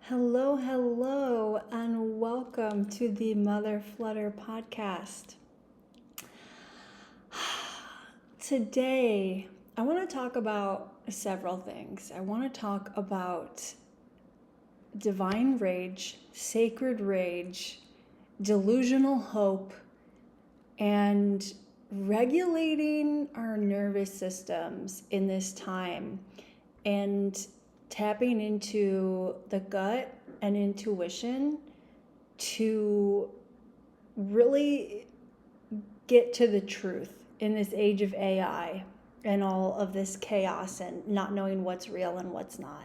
Hello, hello, and welcome to the Mother Flutter podcast. Today, I want to talk about several things. I want to talk about divine rage, sacred rage, delusional hope, and regulating our nervous systems in this time and tapping into the gut and intuition to really get to the truth in this age of AI and all of this chaos and not knowing what's real and what's not.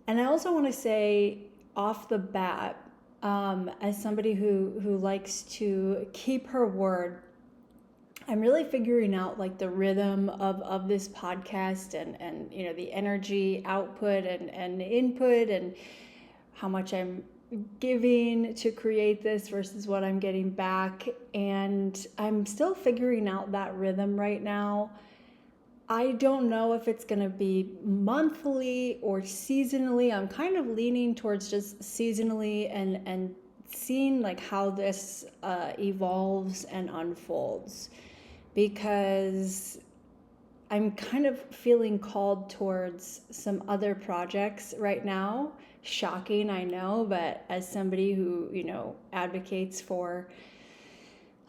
And I also want to say off the bat, as somebody who likes to keep her word, I'm really figuring out like the rhythm of this podcast and the energy output and input and how much I'm giving to create this versus what I'm getting back. And I'm still figuring out that rhythm right now. I don't know if it's going to be monthly or seasonally. I'm kind of leaning towards just seasonally and seeing like how this evolves and unfolds, because I'm kind of feeling called towards some other projects right now. Shocking, I know, but as somebody who, advocates for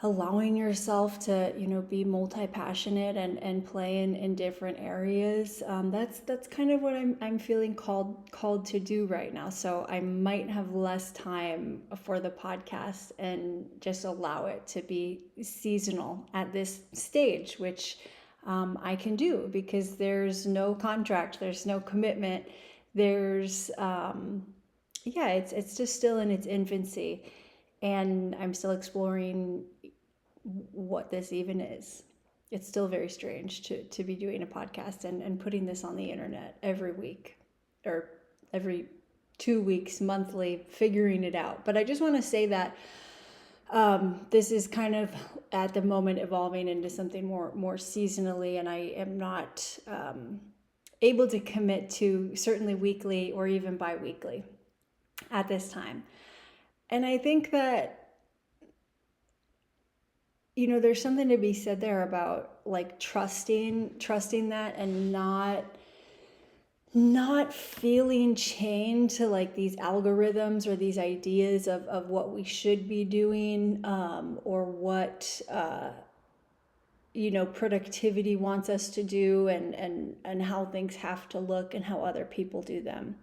allowing yourself to, be multi-passionate and play in different areas, that's kind of what I'm feeling called to do right now. So I might have less time for the podcast and just allow it to be seasonal at this stage, which I can do because there's no contract, there's no commitment, there's it's just still in its infancy, and I'm still exploring what this even is. It's still very strange to be doing a podcast and putting this on the internet every week or every 2 weeks, monthly, figuring it out. But I just want to say that this is kind of at the moment evolving into something more seasonally, and I am not able to commit to certainly weekly or even bi-weekly at this time. And I think that there's something to be said there about like trusting that and not feeling chained to like these algorithms or these ideas of what we should be doing, or what productivity wants us to do, and how things have to look and how other people do them.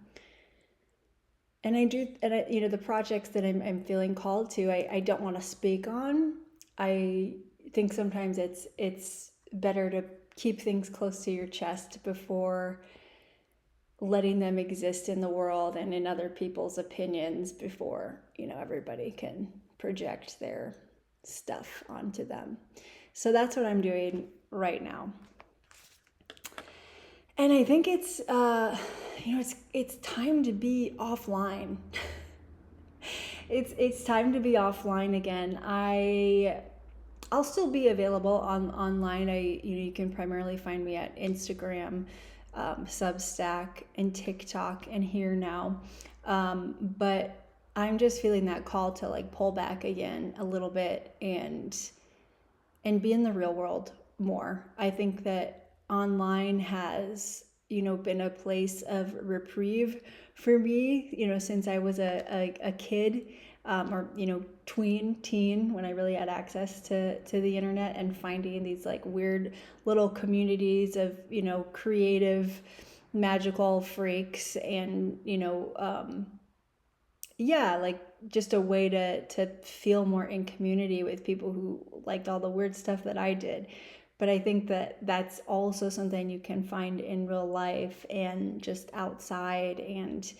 And the projects that I'm feeling called to, I don't want to speak on. I think sometimes it's better to keep things close to your chest before letting them exist in the world and in other people's opinions before, everybody can project their stuff onto them. So that's what I'm doing right now. And I think it's time to be offline. It's time to be offline again. I'll still be available online. You can primarily find me at Instagram, Substack, and TikTok, and here now. But I'm just feeling that call to like pull back again a little bit and be in the real world more. I think that online has been a place of reprieve for me, since I was a kid, or teen, when I really had access to the internet, and finding these like weird little communities of creative, magical freaks, and like just a way to feel more in community with people who liked all the weird stuff that I did. But I think that that's also something you can find in real life and just outside. And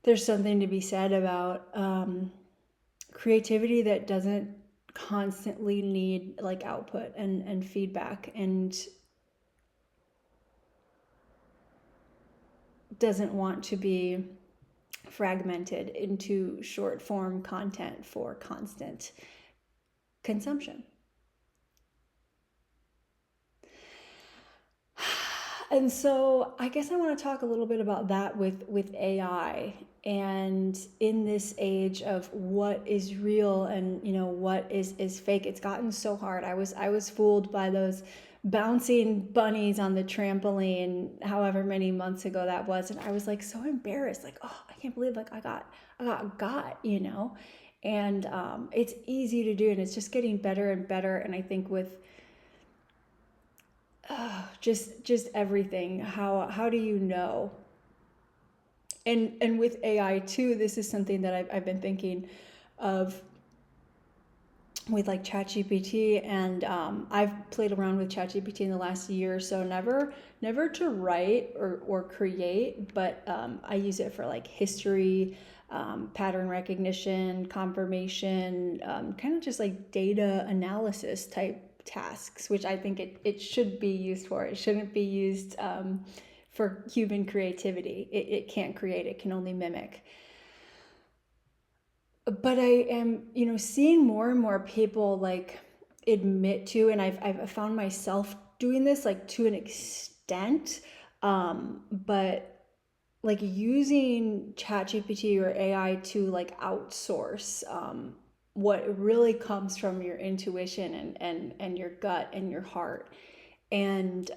there's something to be said about creativity that doesn't constantly need like output and feedback, and doesn't want to be fragmented into short form content for constant consumption. And so I guess I want to talk a little bit about that with AI, and in this age of what is real and what is fake. It's gotten so hard. I was fooled by those bouncing bunnies on the trampoline however many months ago that was, and I was like so embarrassed, like, oh, I can't believe, like, I got and it's easy to do, and it's just getting better and better. And I think with just everything, how do you know? And with AI too, this is something that I've been thinking of with like ChatGPT, and I've played around with ChatGPT in the last year or so, never to write or create, but I use it for like history, pattern recognition, confirmation, kind of just like data analysis type tasks, which I think it should be used for. It shouldn't be used for human creativity. It can't create, it can only mimic. But I am, seeing more and more people like admit to, and I've found myself doing this like to an extent, but like using ChatGPT or AI to like outsource what really comes from your intuition and your gut and your heart. And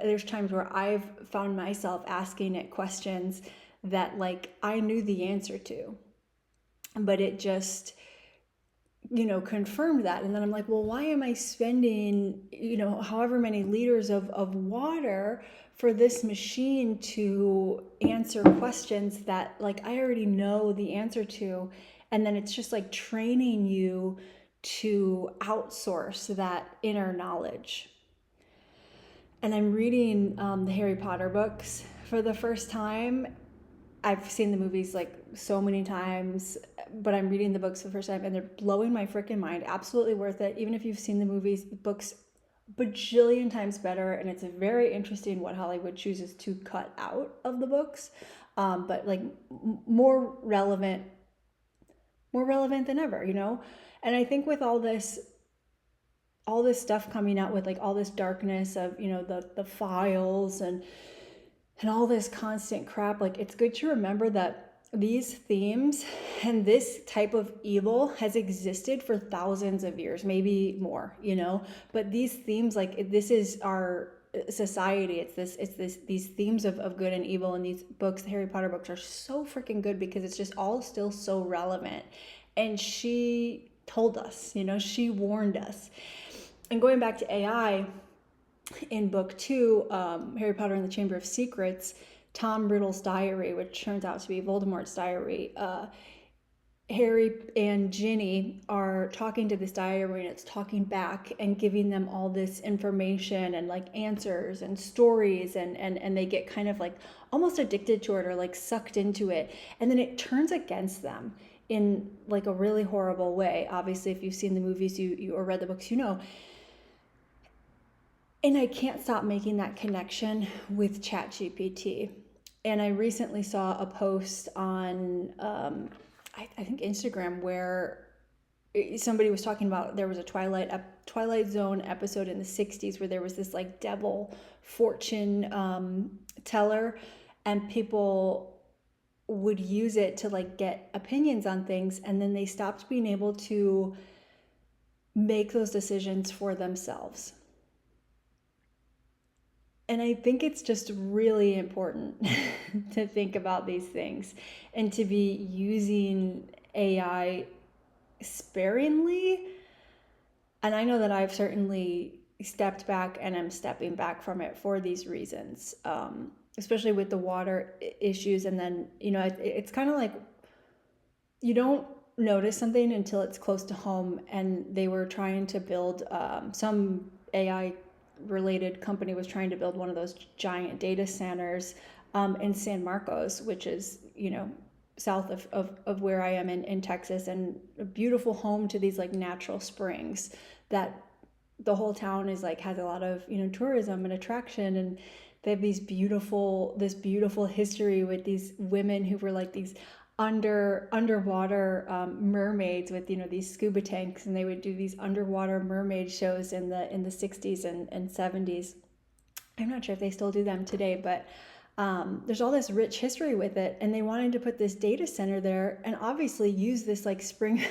there's times where I've found myself asking it questions that like I knew the answer to, but it just confirmed that. And then I'm like, well, why am I spending however many liters of water for this machine to answer questions that like I already know the answer to? And then it's just like training you to outsource that inner knowledge. And I'm reading the Harry Potter books for the first time. I've seen the movies like so many times, but I'm reading the books for the first time, and they're blowing my freaking mind. Absolutely worth it. Even if you've seen the movies, the books bajillion times better, and it's very interesting what Hollywood chooses to cut out of the books, but like more relevant than ever, And I think with all this stuff coming out, with like all this darkness of the files and all this constant crap, like it's good to remember that these themes and this type of evil has existed for thousands of years, maybe more, but these themes, like this is our society. It's these themes of good and evil, and these books, the Harry Potter books, are so freaking good because it's just all still so relevant. And she told us, she warned us. And going back to AI, in book 2, Harry Potter and the Chamber of Secrets, Tom Riddle's diary, which turns out to be Voldemort's diary, Harry and Ginny are talking to this diary, and it's talking back and giving them all this information and like answers and stories, and they get kind of like almost addicted to it or like sucked into it, and then it turns against them in like a really horrible way. Obviously, if you've seen the movies, you or read the books, And I can't stop making that connection with ChatGPT. And I recently saw a post on, I think Instagram, where somebody was talking about, there was a Twilight Zone episode in the 60s where there was this like devil fortune teller, and people would use it to like get opinions on things, and then they stopped being able to make those decisions for themselves. And I think it's just really important to think about these things and to be using AI sparingly. And I know that I've certainly stepped back and am stepping back from it for these reasons, especially with the water issues. And then, it's kind of like you don't notice something until it's close to home. And they were trying to build some AI related company was trying to build one of those giant data centers in San Marcos, which is south of where I am in Texas, and a beautiful home to these like natural springs that the whole town is like has a lot of tourism and attraction, and they have this beautiful history with these women who were like these underwater mermaids with these scuba tanks, and they would do these underwater mermaid shows in the 60s and 70s. I'm not sure if they still do them today, but there's all this rich history with it, and they wanted to put this data center there and obviously use this like spring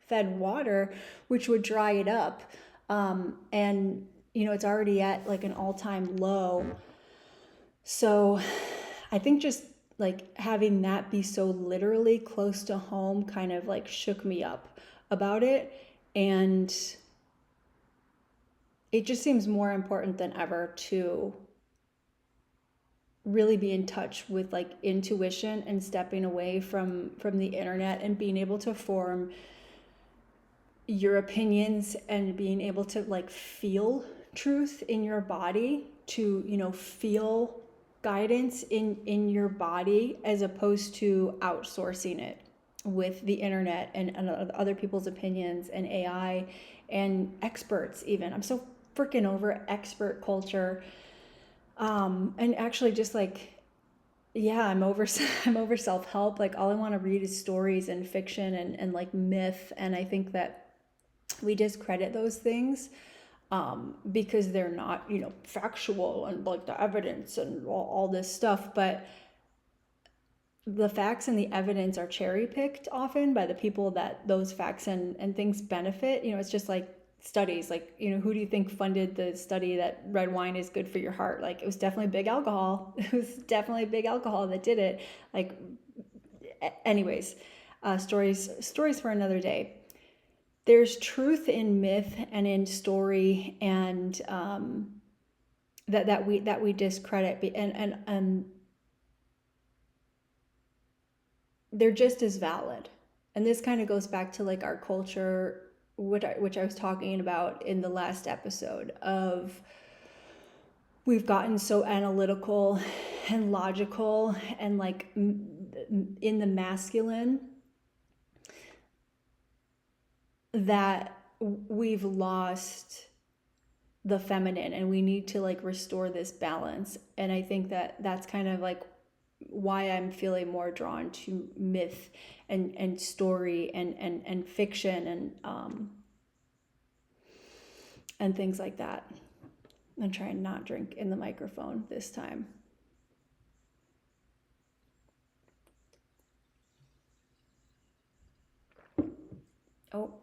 fed water, which would dry it up. And it's already at like an all-time low. So I think just like having that be so literally close to home kind of like shook me up about it. And it just seems more important than ever to really be in touch with like intuition and stepping away from the internet and being able to form your opinions and being able to like feel truth in your body, to feel guidance in your body, as opposed to outsourcing it with the internet and other people's opinions and AI and experts. Even I'm so freaking over expert culture. And actually just like, yeah, I'm over self-help. Like all I want to read is stories and fiction and like myth. And I think that we discredit those things because they're not, factual, and like the evidence and all this stuff. But the facts and the evidence are cherry picked often by the people that those facts and things benefit. It's just like studies, like, who do you think funded the study that red wine is good for your heart? Like, it was definitely big alcohol. It was definitely big alcohol that did it. Like, anyways, stories for another day. There's truth in myth and in story, and that we discredit, and they're just as valid. And this kind of goes back to like our culture, which I was talking about in the last episode, of we've gotten so analytical and logical and like in the masculine that we've lost the feminine, and we need to like restore this balance. And I think that that's kind of like why I'm feeling more drawn to myth and story and fiction and things like that. I'm trying not drink in the microphone this time. Oh,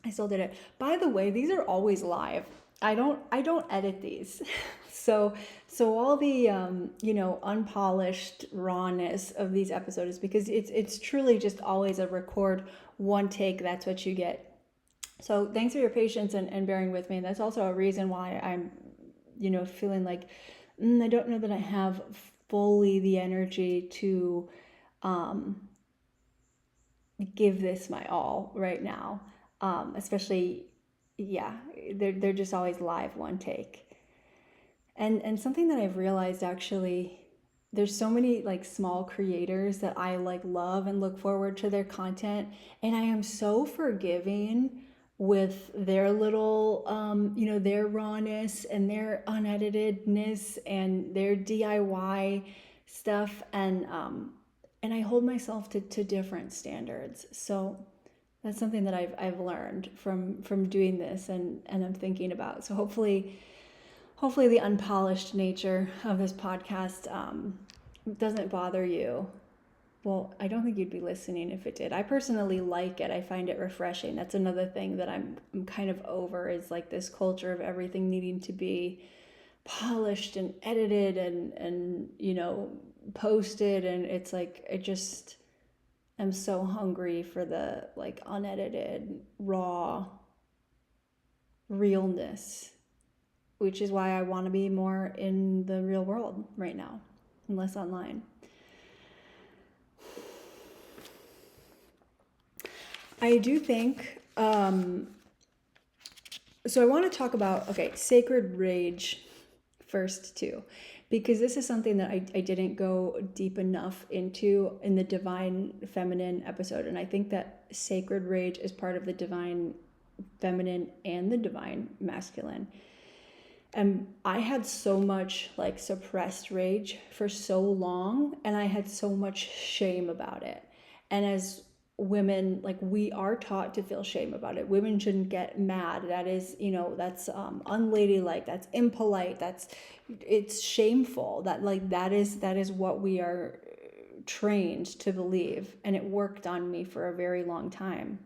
I still did it. By the way, these are always live. I don't edit these. So all the unpolished rawness of these episodes is because it's truly just always a record, one take. That's what you get. So thanks for your patience and bearing with me. And that's also a reason why I'm feeling like I don't know that I have fully the energy to give this my all right now. Especially, yeah, they're just always live, one take. And something that I've realized, actually, there's so many like small creators that I like love and look forward to their content, and I am so forgiving with their little their rawness and their uneditedness and their DIY stuff, and I hold myself to different standards. So that's something that I've learned from doing this, and I'm thinking about. So hopefully the unpolished nature of this podcast doesn't bother you. Well, I don't think you'd be listening if it did. I personally like it. I find it refreshing. That's another thing that I'm kind of over, is like this culture of everything needing to be polished and edited and posted, and it's like I'm so hungry for the like unedited, raw realness, which is why I want to be more in the real world right now and less online. I do think, so I want to talk about, sacred rage first too, because this is something that I didn't go deep enough into in the divine feminine episode. And I think that sacred rage is part of the divine feminine and the divine masculine. And I had so much like suppressed rage for so long, and I had so much shame about it. And as women, like, we are taught to feel shame about it. Women shouldn't get mad. That is, that's unladylike, that's impolite, it's shameful. That is what we are trained to believe, and it worked on me for a very long time.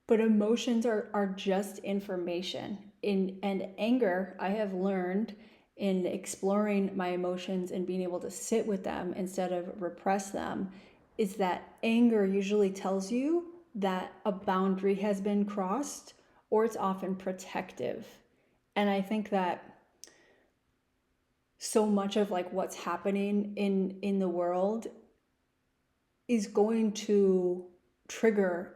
But emotions are just information. And anger, I have learned in exploring my emotions and being able to sit with them instead of repress them, is that anger usually tells you that a boundary has been crossed, or it's often protective. And I think that so much of like what's happening in the world is going to trigger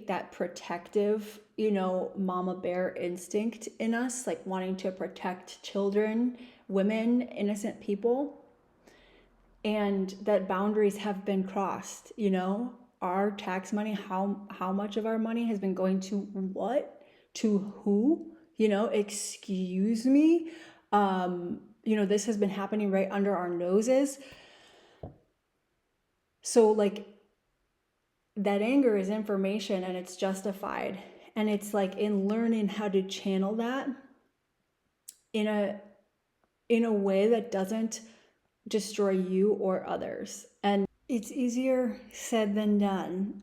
that protective, mama bear instinct in us, like wanting to protect children, women, innocent people. And that boundaries have been crossed. Our tax money, how much of our money has been going to what, to who, excuse me. This has been happening right under our noses. So like, that anger is information, and it's justified. And it's like in learning how to channel that in a way that doesn't destroy you or others. And it's easier said than done.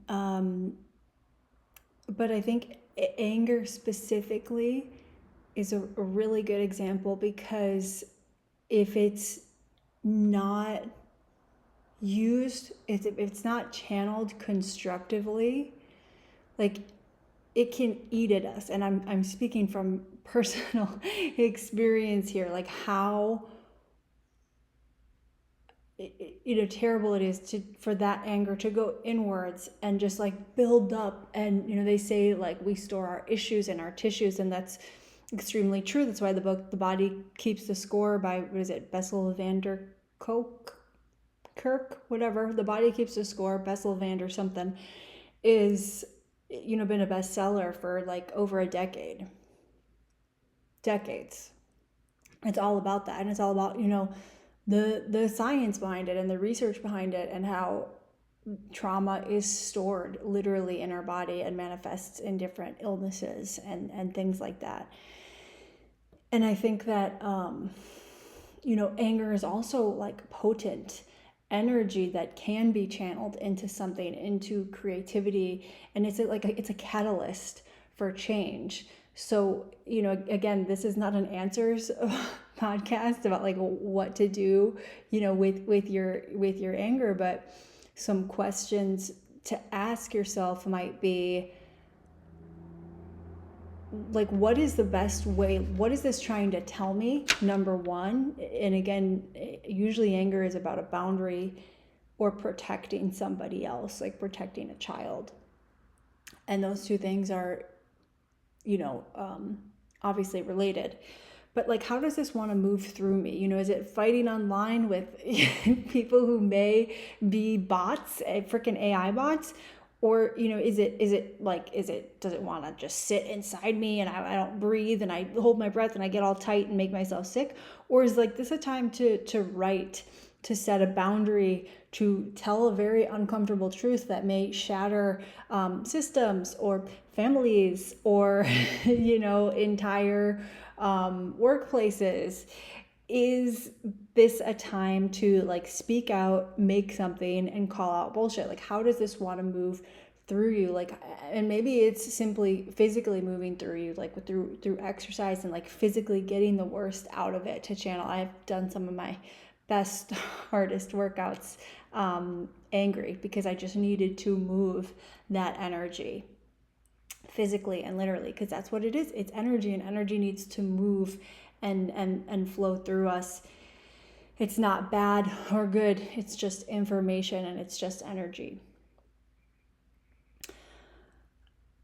But I think anger specifically is a really good example, because if it's not used, if it's not channeled constructively, like, it can eat at us. And I'm speaking from personal experience here, like how terrible it is for that anger to go inwards and just like build up. And they say like we store our issues in our tissues, and that's extremely true. That's why the book The Body Keeps the Score by, what is it, Bessel van der Kirk, whatever, The Body Keeps the Score, Bessel van der something, is been a bestseller for like over a decades. It's all about that, and it's all about the science behind it and the research behind it, and how trauma is stored literally in our body and manifests in different illnesses and things like that. And I think that anger is also like potent energy that can be channeled into something, into creativity, and it's a catalyst for change. So again, this is not an answers podcast about like what to do with your anger, but some questions to ask yourself might be like, what is the best way? What is this trying to tell me? Number one. And again, usually anger is about a boundary or protecting somebody else, like protecting a child. And those two things are, obviously related. But like, how does this want to move through me? Is it fighting online with people who may be bots, freaking AI bots? Or, does it want to just sit inside me, and I don't breathe, and I hold my breath, and I get all tight and make myself sick? Or is like this a time to write, to set a boundary, to tell a very uncomfortable truth that may shatter systems or families or, entire workplaces? Is this a time to like speak out, make something, and call out bullshit? Like, how does this want to move through you? Like, and maybe it's simply physically moving through you, like through exercise and like physically getting the worst out of it to channel. I've done some of my best, hardest workouts angry, because I just needed to move that energy physically and literally, because that's what it is. It's energy, and energy needs to move and flow through us. It's not bad or good. It's just information, and it's just energy.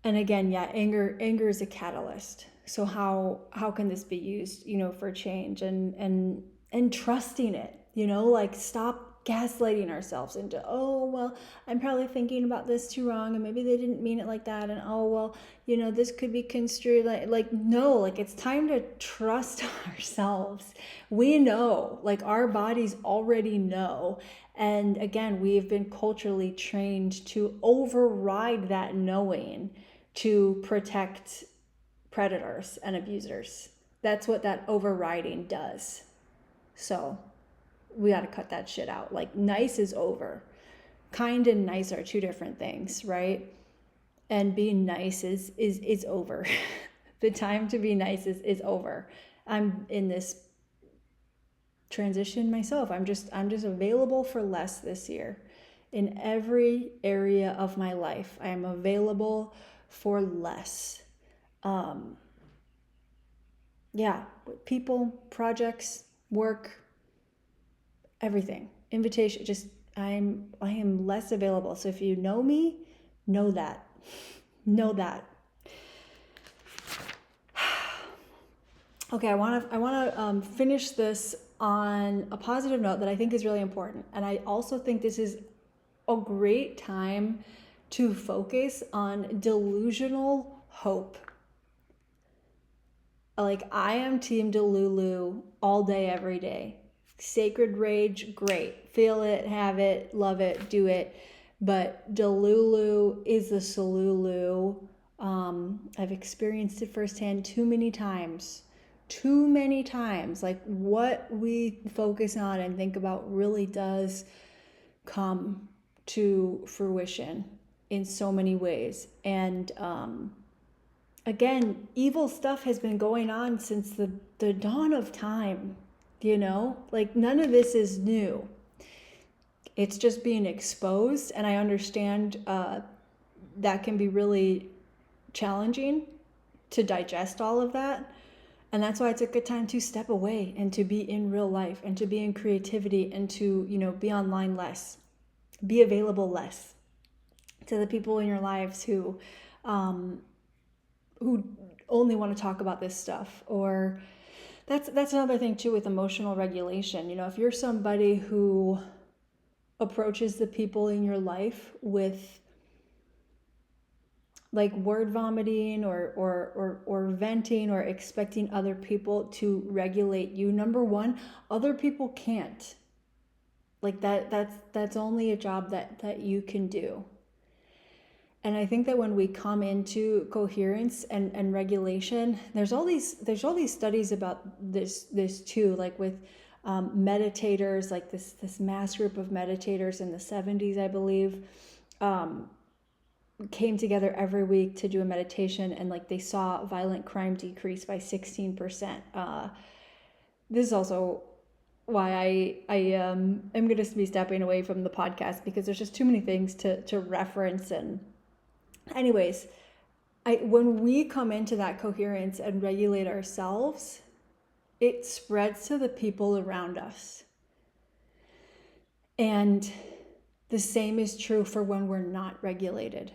And again, yeah, anger is a catalyst. So how can this be used, for change and trusting it? Like, stop gaslighting ourselves into, oh, well, I'm probably thinking about this too wrong, and maybe they didn't mean it like that, and oh, well, this could be construed like no, like it's time to trust ourselves. We know, like our bodies already know. And again, we've been culturally trained to override that knowing to protect predators and abusers. That's what that overriding does. So we got to cut that shit out. Like, nice is over. Kind and nice are two different things, right? And being nice is over. The time to be nice is over. I'm in this transition myself. I'm just available for less this year. In every area of my life, I am available for less. Yeah, people, projects, work, everything, invitation, just I am less available. So if you know me, know that. Okay, I want to finish this on a positive note that I think is really important. And I also think this is a great time to focus on delusional hope. Like, I am team delulu all day, every day. Sacred rage, great. Feel it, have it, love it, do it. But delulu is the solulu. I've experienced it firsthand too many times. Like, what we focus on and think about really does come to fruition in so many ways. And again, evil stuff has been going on since the dawn of time, like none of this is new. It's just being exposed. And I understand that can be really challenging to digest all of that. And that's why it's a good time to step away and to be in real life and to be in creativity and to, be online less, be available less to the people in your lives who only want to talk about this stuff. Or that's another thing too with emotional regulation. If you're somebody who approaches the people in your life with like word vomiting or venting or expecting other people to regulate you, number one, other people can't. Like that's only a job that you can do. And I think that when we come into coherence and regulation, there's all these studies about this too, like with meditators, like this mass group of meditators in the 70s, I believe, came together every week to do a meditation, and like they saw violent crime decrease by 16%. This is also why I am going to be stepping away from the podcast, because there's just too many things to reference. And anyways, when we come into that coherence and regulate ourselves, it spreads to the people around us. And the same is true for when we're not regulated.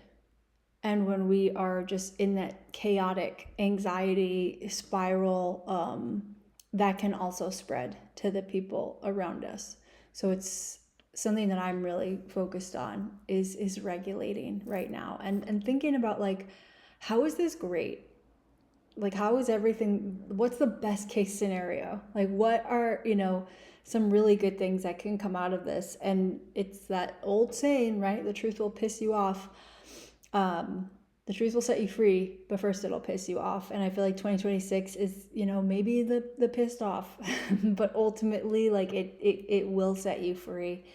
And when we are just in that chaotic anxiety spiral, that can also spread to the people around us. So it's something that I'm really focused on is regulating right now and thinking about, like, how is this great? Like, how is everything, what's the best case scenario? Like, what are, some really good things that can come out of this? And it's that old saying, right? The truth will piss you off. The truth will set you free, but first it'll piss you off. And I feel like 2026 is, maybe the pissed off, but ultimately, like, it will set you free.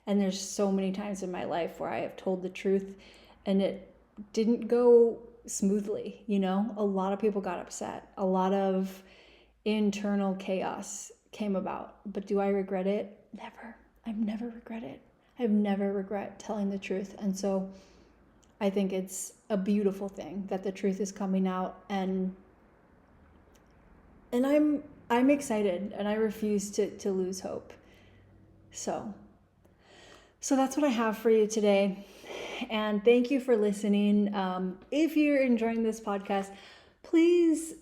And there's so many times in my life where I have told the truth and it didn't go smoothly. A lot of people got upset. A lot of internal chaos came about. But do I regret it? Never. I've never regret it. I've never regret telling the truth. And so I think it's a beautiful thing that the truth is coming out, and I'm excited, and I refuse to lose hope. So that's what I have for you today. And thank you for listening. If you're enjoying this podcast, please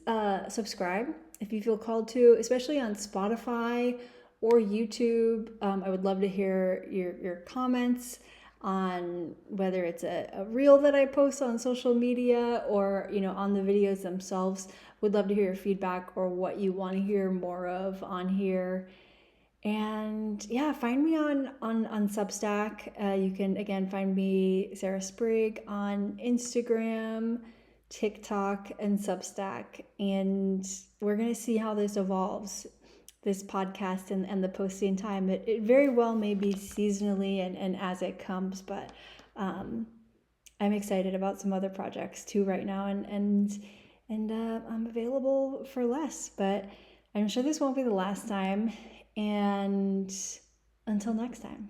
subscribe if you feel called to, especially on Spotify or YouTube. I would love to hear your comments on whether it's a reel that I post on social media or, on the videos themselves. Would love to hear your feedback or what you want to hear more of on here. And yeah, find me on Substack. You can again find me, Sarah Sprigg, on Instagram, TikTok, and Substack. And we're gonna see how this evolves, this podcast and the posting time. It very well may be seasonally and as it comes, but I'm excited about some other projects too right now, and I'm available for less, but I'm sure this won't be the last time. And until next time.